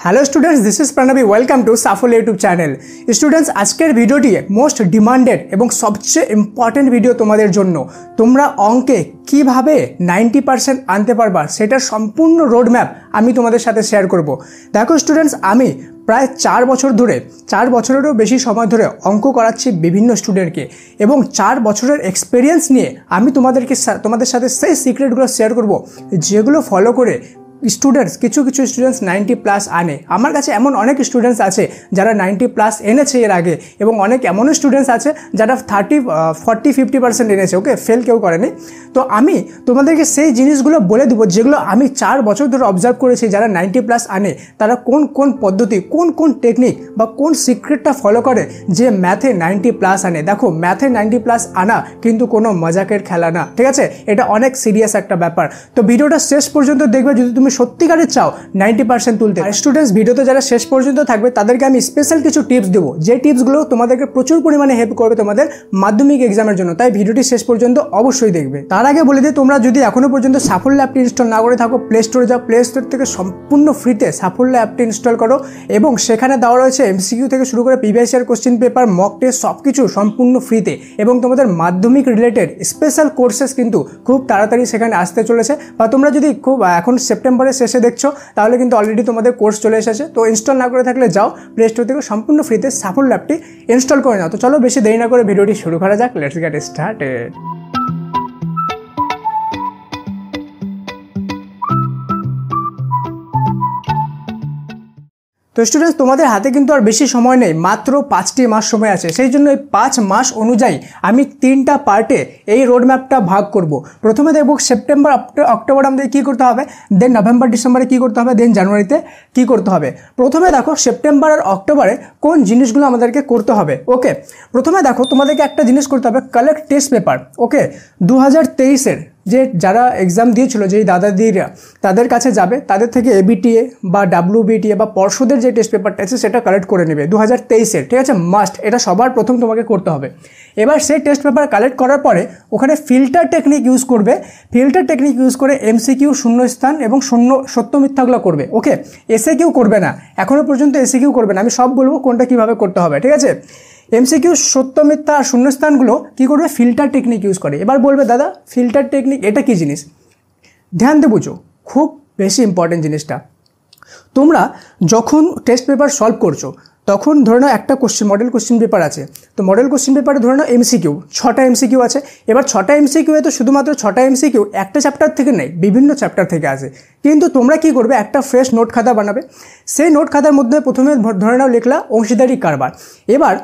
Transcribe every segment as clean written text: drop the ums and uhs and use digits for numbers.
Hello students, this is Pranabi. Welcome to Saphalya YouTube channel. Students, आजकेर भिडियोटी most demanded एवं सबचेये important video तुम्हादेर जोन्नो। तोमरा अंके किभाबे 90% आनते पारबा सेटार सम्पूर्ण रोडमैप आमी तोमादेर साथे शेयर करब। देखो स्टूडेंट्स, आमी प्राय 4 बछर धरे 4 बछरेरও बेशी समय धरे अंक कराচ্ছি विभिन्न स्टूडेंटके एवं 4 बछरेर एक्सपिरियेंस निये आमी तोमादेर साथे सेई सिक्रेटगुलो शेयर करब जेगुलो फलो करे स्टूडेंट्स किछु स्टूडेंट्स 90+ आने। आमार काछे एमन अनेक स्टूडेंट्स आछे जारा 90+ एनेछे एर आगे एबं अनेक एमन स्टूडेंट्स आछे जारा 40-50% एनेछे। ओके, फेल केउ करेनि। तो आमी तोमादेरके सेई जिनिसगुलो बोले देब जेगुलो आमी 4 बछर धरे अबजार्व करेछि जारा 90+ आने तारा कोन कोन पद्धति कोन कोन टेक्निक बा कोन सिक्रेटटा फलो करे जे मैथे 90+ आने। देखो, मैथे 90+ आना किन्तु कोनो मजाकेर खेला ना, ठीक आछे? एटा अनेक सिरियास एकटा ब्यापार। तो भिडियोटा शेष पर्यन्त देखबे जोदि तुमि सत्यिकारे चाओ 90% तुलते। और स्टूडेंट्स, भिडियोते जारा शेष पर्यन्त थाकबे तादेरके आमि स्पेशल किछु टिप्स देबो जे टिप्सगुलो तोमादेरके प्रचुर परिमाणे हेल्प करबे तोमादेर माध्यमिक एग्जामेर जोन्नो। ताई भिडियोटी शेष पर्यन्त अवश्यई देखबे। तार आगे बोले दिई, तोमरा जोदि एखोनो पर्यन्त साफल्य অ্যাপটি इनस्टल ना करे थाको प्ले स्टोरे जाओ, प्ले स्टोर থেকে সম্পূর্ণ ফ্রিতে সাফল্য অ্যাপটি ইনস্টল করো এবং সেখানে দেওয়া রয়েছে এমসিকিউ থেকে শুরু করে previous year question paper, mock test সবকিছু সম্পূর্ণ ফ্রিতে এবং তোমাদের মাধ্যমিক রিলেটেড স্পেশাল কোর্সেস কিন্তু খুব তাড়াতাড়ি সেখানে আসতে চলেছে। বা তোমরা যদি খুব এখন সেপ্টেম্বরের শেষে দেখছো তাহলে কিন্তু অলরেডি তোমাদের কোর্স চলে এসেছে। তো ইনস্টল না করে থাকলে যাও প্লে স্টোর থেকে সম্পূর্ণ ফ্রিতে সাফল্য অ্যাপটি ইনস্টল করে নাও। তো চলো বেশি দেরি না করে ভিডিওটি শুরু করা যাক। Let's get started. तो स्टूडेंट्स, तुम्हारे हाथे किन्तु और बेशी समय नहीं, मात्र 5टी मास समय आछे। सेई जोन्नो एई 5 मास अनुयायी आमी 3टा पार्टे एई रोडमैपटा भाग करब। प्रथमे देखब सेप्टेम्बर अक्टोबर आमादेर कि करते हबे, देन नभेम्बर डिसेम्बरे कि करते हबे, देन जानुआरिते कि करते हबे। प्रथमे देखो सेप्टेम्बर और अक्टोबरे कोन जिनिसगुलो आमादेरके करते हबे। ओके, प्रथमे देखो तुम्हादेरके एकटा जिनिस करते हबे, कालेक्ट टेस्ट पेपार। ओके, 2023 एर যে যারা এক্সাম দিয়েছিল যেই দাদাদিরা তাদের কাছে যাবে, তাদের থেকে এবিটিএ বা ডাব্লিউবিটিএ বা পর্ষদের যে টেস্ট পেপারটা আছে সেটা কালেক্ট করে নেবে 2023 এর, ঠিক আছে? মাস্ট, এটা সবার প্রথম তোমাকে করতে হবে। এবার সেই টেস্ট পেপার কালেক্ট করার পরে ওখানে ফিল্টার টেকনিক ইউজ করবে। ফিল্টার টেকনিক ইউজ করে এমসিকিউ শূন্যস্থান এবং সত্য মিথ্যাগুলো করবে। ওকে, এসএকিউ করবে না, এখনও পর্যন্ত এসএকিউ করবে না। আমি সব বলবো কোনটা কীভাবে করতে হবে, ঠিক আছে? এমসিকিউ সত্য মিথ্যা আর শূন্যস্থানগুলো কী করবে, ফিল্টার টেকনিক ইউজ করে। এবার বলবে দাদা ফিল্টার টেকনিক এটা কী জিনিস? ধ্যান দিয়ে বুঝো, খুব বেশি ইম্পর্টেন্ট জিনিসটা। তোমরা যখন টেস্ট পেপার সলভ করছো তখন ধরে নাও একটা কোশ্চেন মডেল কোশ্চেন পেপার আছে। তো মডেল কোশ্চেন পেপারে ধরে নাও এমসিকিউ 6টা এমসিকিউ আছে। এবার 6টা এমসিকিউ তো শুধুমাত্র 6টা এমসিকিউ একটা চ্যাপ্টার থেকে নেই, বিভিন্ন চ্যাপ্টার থেকে আসে। কিন্তু তোমরা কি করবে, একটা ফ্রেশ নোট খাতা বানাবে। সেই নোট খাতার মধ্যে প্রথমে ধরে নাও লিখলা অংশীদারি কারবার। এবার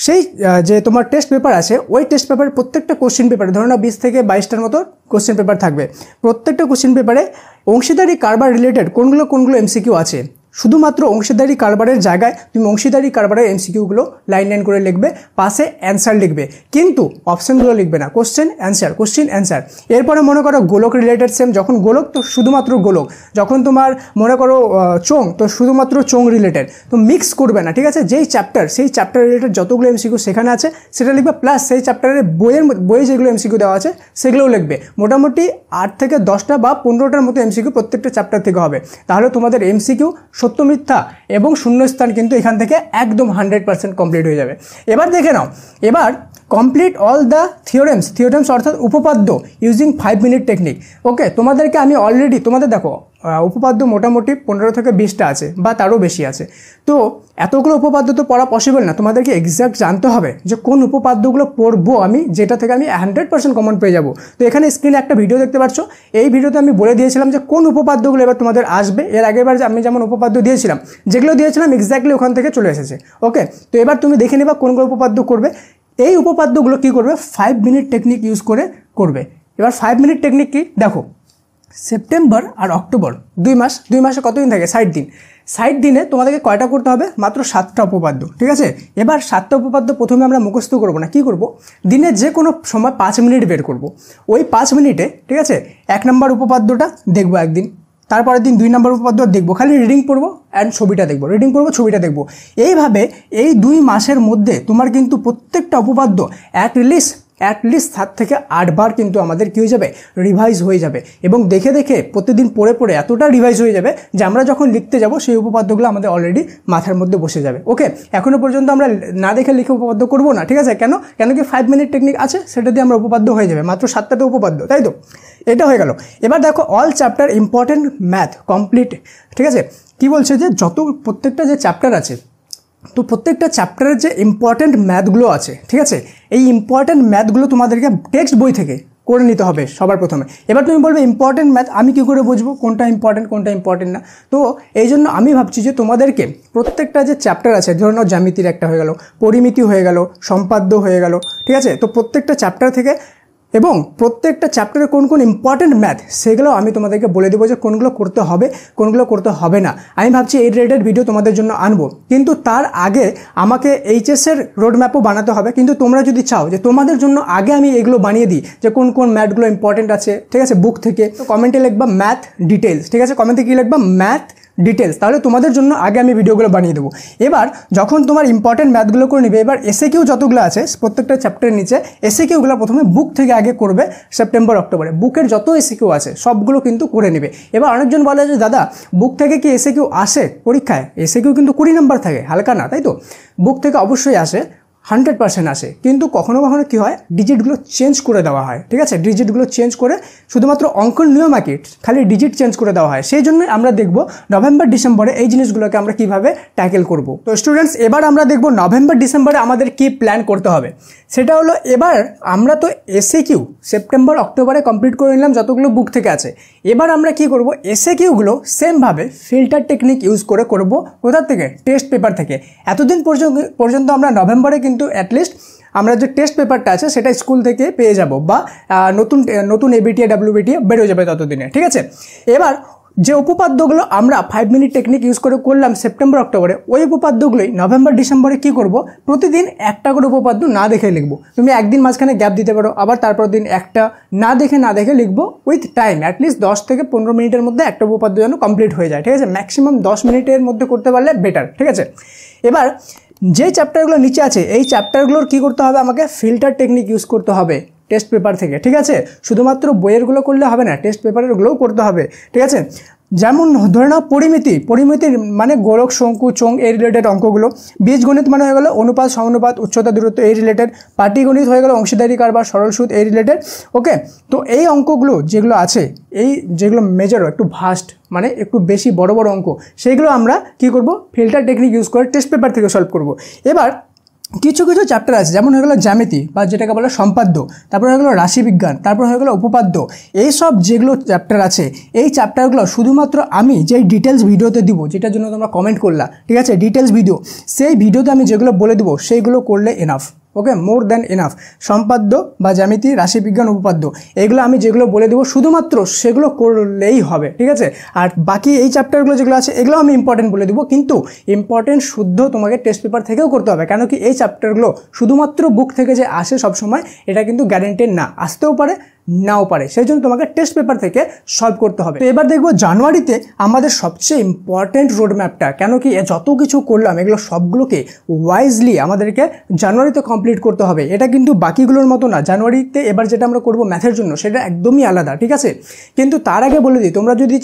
সেই যে তোমার টেস্ট পেপার আছে ওই টেস্ট পেপারের প্রত্যেকটা কোশ্চেন পেপারে ধরে নাও 20 থেকে 22টার মতো কোশ্চেন পেপার থাকবে। প্রত্যেকটা কোশ্চেন পেপারে অংশীদারি কারবার রিলেটেড কোনগুলো এমসিকিউ আছে। শুধুমাত্র অংশীদারি কারবারের জায়গায় তুমি অংশীদারি কারবারের এমসিকিউগুলো লাইন করে লিখবে, পাশে অ্যান্সার লিখবে, কিন্তু অপশানগুলো লিখবে না। Question answer. এরপরে মনে করো গোলক রিলেটেড সেম, যখন গোলক তো শুধুমাত্র গোলক, যখন তোমার মনে করো চোং তো শুধুমাত্র চোং রিলেটেড। তো মিক্স করবে না, ঠিক আছে? যেই চ্যাপ্টার সেই চ্যাপ্টার রিলেটেড যতগুলো এমসিকিউ সেখানে আছে সেটা লিখবে, প্লাস সেই চ্যাপ্টারের বইয়ে যেগুলো এমসিকিউ দেওয়া আছে সেগুলোও লিখবে। মোটামুটি 8 থেকে 10টা বা 15টার মতো এমসিকিউ প্রত্যেকটা চ্যাপ্টার থেকে হবে। তাহলে তোমাদের এমসিকিউ সত্য মিথ্যা এবং শূন্যস্থান কিন্তু এখান থেকে একদম 100% কমপ্লিট হয়ে যাবে। এবার দেখে নাও, এবার কমপ্লিট অল দ্য থিওরেমস অর্থাৎ উপপাদ্য ইউজিং 5 মিনিট টেকনিক। ওকে, তোমাদেরকে আমি অলরেডি তোমাদের দেখো উপপাদ্য মোটামুটি 15 থেকে 20টা আছে বা তারও বেশি আছে। তো এতগুলো উপপাদ্য তো পড়া পসিবল না, তোমাদেরকে এক্স্যাক্ট জানতে হবে যে কোন উপপাদ্যগুলো পড়বো আমি, যেটা থেকে আমি 100% কমন পেয়ে যাব। তো এখানে স্ক্রিনে একটা ভিডিও দেখতে পাচ্ছ, এই ভিডিওতে আমি বলে দিয়েছিলাম যে কোন উপপাদ্যগুলো এবার তোমাদের আসবে। এর আগেরবার আমি যেমন উপপাদ্য দিয়েছিলাম, যেগুলো দিয়েছিলাম এক্স্যাক্টলি ওখান থেকে চলে এসেছে। ওকে, তো এবার তুমি দেখে নেবা কোনগুলো উপপাদ্য করবে। এই উপপাদ্যগুলো কী করবে, 5 মিনিট টেকনিক ইউজ করে করবে। এবার 5 মিনিট টেকনিক কি দেখো, সেপ্টেম্বর আর অক্টোবর 2 মাসে কতদিন থাকে, 60 দিন। 60 দিনে তোমাদেরকে কয়টা করতে হবে, মাত্র 7টা উপপাদ্য, ঠিক আছে? এবার 7টা উপপাদ্য প্রথমে আমরা মুখস্থ করবো না, কি করব, দিনে যে কোনো সময় 5 মিনিট বের করব। ওই 5 মিনিটে, ঠিক আছে, 1 নম্বর উপপাদ্যটা দেখবো একদিন, তারপরের দিন 2 নম্বর উপপাদ্য দেখবো, খালি রিডিং পড়বো অ্যান্ড ছবিটা দেখবো, ছবিটা দেখবো। এইভাবে এই 2 মাসের মধ্যে তোমার কিন্তু প্রত্যেকটা উপপাদ্য অ্যাটলিস্ট অ্যাটলিস্ট 7 থেকে 8 বার কিন্তু আমাদের কী হয়ে যাবে, রিভাইজ হয়ে যাবে, এবং দেখে দেখে প্রতিদিন পড়ে পড়ে এতটা রিভাইজ হয়ে যাবে যে আমরা যখন লিখতে যাব সেই উপপাদ্যগুলো আমাদের অলরেডি মাথার মধ্যে বসে যাবে। ওকে, এখনও পর্যন্ত আমরা না দেখে লিখে উপপাদ্য করবো না, ঠিক আছে? কেন কি 5 মিনিট টেকনিক আছে, সেটা দিয়ে আমরা উপপাদ্য হয়ে যাবে, মাত্র 7টাতে উপপাদ্য, তাই তো? এটা হয়ে গেল। এবার দেখো all chapter important math complete, ঠিক আছে? কি বলছে যে প্রত্যেকটা যে চ্যাপ্টার আছে, তো প্রত্যেকটা চ্যাপ্টারের যে ইম্পর্টেন্ট ম্যাথগুলো আছে, ঠিক আছে, এই ইম্পর্টেন্ট ম্যাথগুলো তোমাদেরকে টেক্সট বই থেকে করে নিতে হবে সবার প্রথমে। এবার তুমি বলবে ইম্পর্টেন্ট ম্যাথ আমি কী করে বুঝবো কোনটা ইম্পর্টেন্ট না? তো এই জন্য আমি ভাবছি যে তোমাদেরকে প্রত্যেকটা যে চ্যাপ্টার আছে, ধরুন জ্যামিতির একটা হয়ে গেল, পরিমিতি হয়ে গেল, সম্পাদ্য হয়ে গেল, ঠিক আছে? তো প্রত্যেকটা চ্যাপ্টার থেকে এবং প্রত্যেকটা চ্যাপ্টারে কোন কোন ইম্পর্টেন্ট ম্যাথ সেগুলো আমি তোমাদেরকে বলে দেবো যে কোনগুলো করতে হবে, কোনগুলো করতে হবে না। আমি ভাবছি এই রিলেটেড ভিডিও তোমাদের জন্য আনবো, কিন্তু তার আগে আমাকে এইচএসের রোড ম্যাপও বানাতে হবে। কিন্তু তোমরা যদি চাও যে তোমাদের জন্য আগে আমি এগুলো বানিয়ে দিই যে কোন কোন ম্যাথগুলো ইম্পর্টেন্ট আছে, ঠিক আছে, বুক থেকে, তো কমেন্টে লিখবা ম্যাথ ডিটেলস, ঠিক আছে? কমেন্টে কী লিখবা? ম্যাথ ডিটেলস, তাহলে তোমাদের জন্য আগে আমি ভিডিওগুলো বানিয়ে দেবো। এবার যখন তোমার ইম্পর্টেন্ট ম্যাথগুলো করে নেবে, এবার এসএকিউ যতগুলো আছে প্রত্যেকটা চ্যাপ্টারের নিচে এসএকিউগুলো প্রথমে বুক থেকে আগে করবে। সেপ্টেম্বর অক্টোবরে বুকের যত এসএকিউ আছে সবগুলো কিন্তু করে নেবে। এবার অনেকজন বলে যে দাদা বুক থেকে কি এসএকিউ আসে পরীক্ষায়? এসএকিউ কিন্তু 20 নম্বর থাকে, হালকা না, তাই তো? বুক থেকে অবশ্যই আসে, 100% আসে, কিন্তু কখনো কখনো কী হয়, ডিজিটগুলো চেঞ্জ করে দেওয়া হয়, ঠিক আছে? ডিজিটগুলো চেঞ্জ করে শুধুমাত্র অঙ্কন নিয়ম আঁকি খালি ডিজিট চেঞ্জ করে দেওয়া হয়। সেই জন্যই আমরা দেখব নভেম্বর ডিসেম্বরে এই জিনিসগুলোকে আমরা কীভাবে ট্যাকেল করব। তো স্টুডেন্টস, এবার আমরা দেখব নভেম্বর ডিসেম্বরে আমাদের কী প্ল্যান করতে হবে। সেটা হলো, এবার আমরা তো এসএকিউ সেপ্টেম্বর অক্টোবরে কমপ্লিট করে নিলাম যতগুলো বুক থেকে আছে। এবার আমরা কি করব, এসএকিউগুলো সেমভাবে ফিল্টার টেকনিক ইউজ করে করব। কোথা থেকে? টেস্ট পেপার থেকে। এতদিন পর্যন্ত আমরা নভেম্বরে কিন্তু অ্যাটলিস্ট আমরা যে টেস্ট পেপারটা আছে সেটা স্কুল থেকে পেয়ে যাব, বা নতুন এবিটিএ ডাব্লিউবিটিএ বেরো যাবে ততদিনে, ঠিক আছে? এবার যে উপপাদ্যগুলো আমরা 5 মিনিট টেকনিক ইউজ করে করলাম সেপ্টেম্বর অক্টোবরে, ওই উপপাদ্যগুলোই নভেম্বর ডিসেম্বরে কী করব, প্রতিদিন একটা করে উপপাদ্য না দেখে লিখবো। তুমি একদিন মাঝখানে গ্যাপ দিতে পারো, আবার তারপর দিন একটা না দেখে লিখবো উইথ টাইম। অ্যাটলিস্ট 10 থেকে 15 মিনিটের মধ্যে একটা উপপাদ্য যেন কমপ্লিট হয়ে যায়, ঠিক আছে? ম্যাক্সিমাম 10 মিনিটের মধ্যে করতে পারলে বেটার, ঠিক আছে? এবার যে চ্যাপ্টারগুলো নিচে আছে এই চ্যাপ্টারগুলোর কী করতে হবে, আমাকে ফিল্টার টেকনিক ইউজ করতে হবে টেস্ট পেপার থেকে, ঠিক আছে? শুধুমাত্র বইয়েরগুলো করলে হবে না, টেস্ট পেপারেরগুলোও করতে হবে, ঠিক আছে? যেমন ধরে নাও পরিমিতির মানে গোলক, শঙ্কু, চোঙ এই রিলেটেড অঙ্কগুলো। বীজগণিত মানে হয়ে গেল অনুপাত, সমানুপাত, উচ্চতা, দূরত্ব এই রিলেটেড। পাটিগণিত হয়ে গেল অংশীদারি কারবার, সরল সুদ এই রিলেটেড। ওকে, তো এই অঙ্কগুলো যেগুলো আছে, যেগুলো মেজর একটু ভাস্ট মানে একটু বেশি বড় বড় অঙ্ক, সেইগুলো আমরা কি করব, ফিল্টার টেকনিক ইউজ করে টেস্ট পেপার থেকে সলভ করব। এবার কিছু চ্যাপ্টার আছে, যেমন হয়ে গেলো জ্যামিতি বা যেটাকে বলে সম্পাদ্য, তারপর হয়ে গেলো রাশিবিজ্ঞান, তারপর হয়ে গেলো উপপাদ্য। এই সব যেগুলো চ্যাপ্টার আছে এই চ্যাপ্টারগুলো শুধুমাত্র আমি যেই ডিটেলস ভিডিওতে দিব, যেটার জন্য তোমরা কমেন্ট করলা, ঠিক আছে, ডিটেলস ভিডিও, সেই ভিডিওতে আমি যেগুলো বলে দেবো সেইগুলো করলে এনাফ। ওকে, মোর দ্যান এনাফ। সম্পাদ্য বা জ্যামিতি, রাশিবিজ্ঞান, উপপাদ্য এগুলো আমি যেগুলো বলে দেবো শুধুমাত্র সেগুলো করলেই হবে, ঠিক আছে? আর বাকি এই চ্যাপ্টারগুলো যেগুলো আছে এগুলো আমি ইম্পর্টেন্ট বলে দেবো, কিন্তু ইম্পর্টেন্ট শুদ্ধ তোমাকে টেস্ট পেপার থেকেও করতে হবে। কেন কি এই চ্যাপ্টারগুলো শুধুমাত্র বুক থেকে যে আসে সবসময় এটা কিন্তু গ্যারেন্টেড না, আসতেও পারে নাও পারে, সেই জন্য তোমাকে টেস্ট পেপার থেকে সলভ করতে হবে। তো এবার দেখবো জানুয়ারিতে আমাদের সবচেয়ে ইম্পর্টেন্ট রোড ম্যাপটা, কেন কি যত কিছু করলাম এগুলো সবগুলোকে ওয়াইজলি আমাদেরকে জানুয়ারিতে কমপ্লিট করতে হবে। এটা কিন্তু বাকিগুলোর মতো না। জানুয়ারিতে এবার যেটা আমরা করবো ম্যাথের জন্য সেটা একদমই আলাদা, ঠিক আছে? কিন্তু তার আগে বলে দিই, তোমরা যদি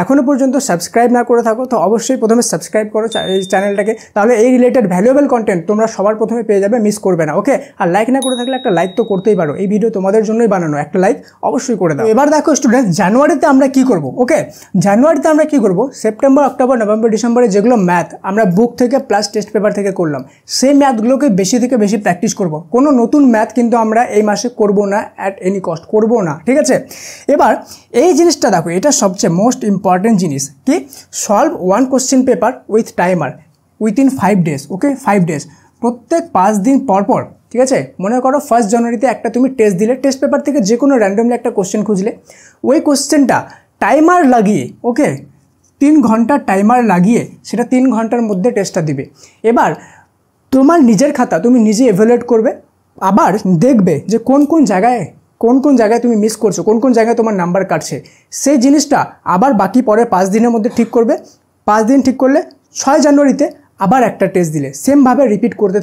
এখনও পর্যন্ত সাবস্ক্রাইব না করে থাকো তো অবশ্যই প্রথমে সাবস্ক্রাইব করো এই চ্যানেলটাকে, তাহলে এই রিলেটেড ভ্যালুয়েবল কন্টেন্ট তোমরা সবার প্রথমে পেয়ে যাবে, মিস করবে না। ওকে, আর লাইক না করে থাকলে একটা লাইক তো করতেই পারো, এই ভিডিও তোমাদের জন্যই বানানো, একটা লাইক অবশ্যই করে দাও। এবার দেখো স্টুডেন্ট, জানুয়ারিতে আমরা কি করব। ওকে, জানুয়ারিতে আমরা কি করব, সেপ্টেম্বর, অক্টোবর, নভেম্বর, ডিসেম্বরে যেগুলো ম্যাথ আমরা বুক থেকে প্লাস টেস্ট পেপার থেকে করলাম সেই ম্যাথগুলোকে বেশি থেকে বেশি প্র্যাকটিস করব। কোনো নতুন ম্যাথ কিন্তু আমরা এই মাসে করব না, অ্যাট এনি কস্ট করব না, ঠিক আছে? এবার এই জিনিসটা দেখো, এটা সবচেয়ে মোস্ট ইম্পর্টেন্ট জিনিস কি, solve 1 question paper with timer within 5 days. Okay, 5 days, প্রত্যেক 5 দিন পর, ঠিক আছে? মনে করো 1 জানুয়ারিতে একটা তুমি টেস্ট দিলে, টেস্ট পেপার থেকে যে কোনো র্যান্ডমলি একটা কোশ্চেন খুঁজলে, ওই কোশ্চেনটা টাইমার লাগিয়ে, ওকে, 3 ঘন্টা টাইমার লাগিয়ে সেটা 3 ঘন্টার মধ্যে টেস্টটা দিবে। এবার তোমার নিজের খাতা তুমি নিজে এভালুয়েট করবে, আবার দেখবে যে কোন কোন জায়গায় তুমি মিস করছো, কোন জায়গায় তোমার নাম্বার কাটছে, সেই জিনিসটা আবার বাকি পরে 5 দিনের মধ্যে ঠিক করবে। 5 দিন ঠিক করলে 6 জানুয়ারিতে আবার একটা টেস্ট দিলে সেমভাবে রিপিট করতে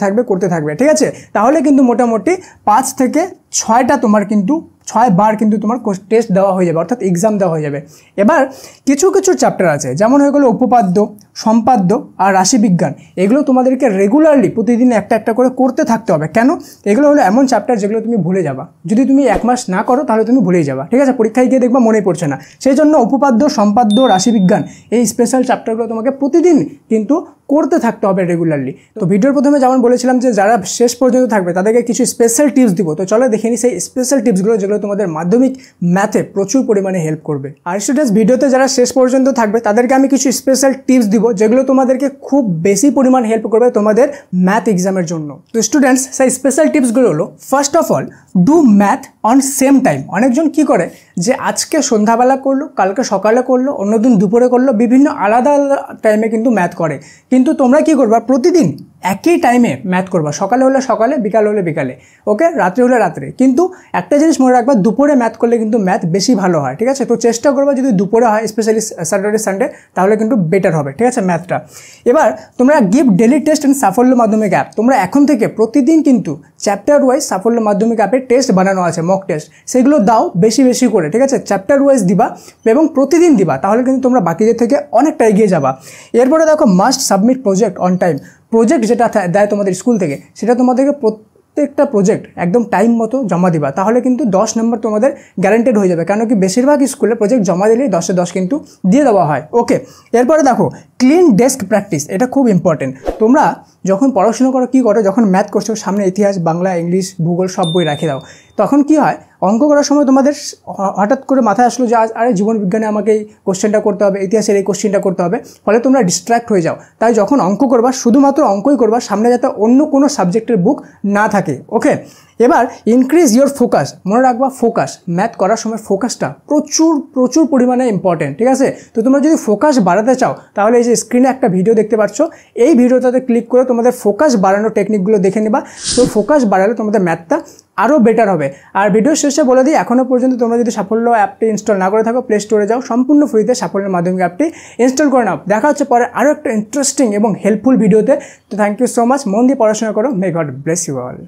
থাকবে, ঠিক আছে। তাহলে কিন্তু মোটামুটি 5 থেকে 6টা তোমার কিন্তু 6 বার কিন্তু তোমার টেস্ট দেওয়া হয়ে যাবে, অর্থাৎ এক্সাম দেওয়া হয়ে যাবে। এবার কিছু কিছু চ্যাপ্টার আছে, যেমন হয়ে গেলো উপপাদ্য, সম্পাদ্য আর রাশিবিজ্ঞান। এগুলো তোমাদেরকে রেগুলারলি প্রতিদিন একটা একটা করে করতে থাকতে হবে। কেন? এগুলো হলো এমন চ্যাপ্টার যেগুলো তুমি ভুলে যাবা। যদি তুমি 1 মাস না করো তাহলে তুমি ভুলেই যাবা, ঠিক আছে। পরীক্ষায় গিয়ে দেখবা মনে পড়ছে না। সেই জন্য উপপাদ্য, সম্পাদ্য, রাশিবিজ্ঞান এই স্পেশাল চ্যাপ্টারগুলো তোমাকে প্রতিদিন কিন্তু করতে থাকতে হবে রেগুলারলি। তো ভিডিওর প্রথমে যেমন বলেছিলাম যে যারা শেষ পর্যন্ত থাকবে তাদেরকে কিছু স্পেশাল টিপস দিব। তো চলো দেখে নিই সেই স্পেশাল টিপসগুলো যেগুলো তোমাদের মাধ্যমিক ম্যাথে প্রচুর পরিমাণে হেল্প করবে। আর স্টুডেন্টস, ভিডিওতে যারা শেষ পর্যন্ত থাকবে তাদেরকে আমি কিছু স্পেশাল টিপস দিব যেগুলো তোমাদেরকে খুব বেশি পরিমাণ হেল্প করবে তোমাদের ম্যাথ এক্সামের জন্য। তো স্টুডেন্টস, সেই স্পেশাল টিপসগুলো হলো, first of all, do math on same time. অনেকজন কি করে যে আজকে সন্ধ্যাবেলা করলো, কালকে সকালে করলো, অন্যদিন দুপুরে করলো, বিভিন্ন আলাদা আলাদা টাইমে কিন্তু ম্যাথ করে। কিন্তু তোমরা কি করবা, প্রতিদিন একই টাইমে ম্যাথ করবা। সকালে হলে সকালে, বিকাল হলে বিকালে, ওকে, রাত্রে হলে রাত্রে। কিন্তু একটা জিনিস মনে রাখবা, দুপুরে ম্যাথ করলে কিন্তু ম্যাথ বেশি ভালো হয়, ঠিক আছে। তো চেষ্টা করবা যদি দুপুরে হয়, স্পেশালি স্যাটারডে সানডে, তাহলে কিন্তু বেটার হবে, ঠিক আছে, ম্যাথটা। এবার তোমরা গিভ ডেলি টেস্ট অ্যান্ড সাফল্য মাধ্যমিক অ্যাপ। তোমরা এখন থেকে প্রতিদিন কিন্তু চ্যাপ্টার ওয়াইজ সাফল্য মাধ্যমিক অ্যাপের টেস্ট বানানো আছে, মক টেস্ট, সেগুলো দাও বেশি বেশি করে, ঠিক আছে। চ্যাপ্টার ওয়াইজ দিবা এবং প্রতিদিন দিবা, তাহলে কিন্তু তোমরা বাকিদের থেকে অনেকটা এগিয়ে যাবা। এরপরে দেখো, must submit project on time. Project যেটা দেয় তোমাদের স্কুল থেকে, সেটা তোমাদেরকে প্রত্যেকটা প্রজেক্ট একদম টাইম মতো জমা দিবা, তাহলে কিন্তু 10 নম্বর তোমাদের গ্যারান্টেড হয়ে যাবে। কেন কি বেশিরভাগ স্কুলে প্রজেক্ট জমা দিলেই 10-এ 10 কিন্তু দিয়ে দেওয়া হয়, ওকে। এরপরে দেখো, ক্লিন ডেস্ক প্র্যাকটিস, এটা খুব ইম্পর্টেন্ট। তোমরা যখন পড়াশোনা করো, কী করো, যখন ম্যাথ করছো, সামনে ইতিহাস, বাংলা, ইংলিশ, ভূগোল সব বই রাখে দাও। তখন কি হয়, অঙ্ক করার সময় তোমাদের হঠাৎ করে মাথায় আসলো যে আরে জীবন বিজ্ঞানে আমাকে এই কোশ্চেনটা করতে হবে, ইতিহাসের এই কোশ্চেনটা করতে হবে, ফলে তোমরা ডিস্ট্র্যাক্ট হয়ে যাও। তাই যখন অঙ্ক করবা, শুধুমাত্র অঙ্কই করবা, সামনে যাতে অন্য কোনো সাবজেক্টের বুক না থাকে, ওকে। এবার ইনক্রিজ ইয়োর ফোকাস। মনে রাখবা, ফোকাস, ম্যাথ করার সময় ফোকাসটা প্রচুর প্রচুর পরিমাণে ইম্পর্টেন্ট, ঠিক আছে। তো তোমরা যদি ফোকাস বাড়াতে চাও, তাহলে এই যে স্ক্রিনে একটা ভিডিও দেখতে পাচ্ছ, এই ভিডিওটাতে ক্লিক করে তোমাদের ফোকাস বাড়ানোর টেকনিকগুলো দেখে নেবা। তো ফোকাস বাড়ালে তোমাদের ম্যাথটা আরও বেটার হবে। আর ভিডিও শেষে বলে দিই, এখনও পর্যন্ত তোমরা যদি সাফল্য অ্যাপটি ইনস্টল না করে থাকো, প্লে স্টোরে যাও, সম্পূর্ণ ফ্রিতে সাফল্যের মাধ্যমিক অ্যাপটি ইনস্টল করে নাও। দেখা হচ্ছে পরে আরও একটা ইন্টারেস্টিং এবং হেল্পফুল ভিডিওতে। তো থ্যাংক ইউ সো মাচ। মন দিয়ে পড়াশোনা করো। May God bless you all.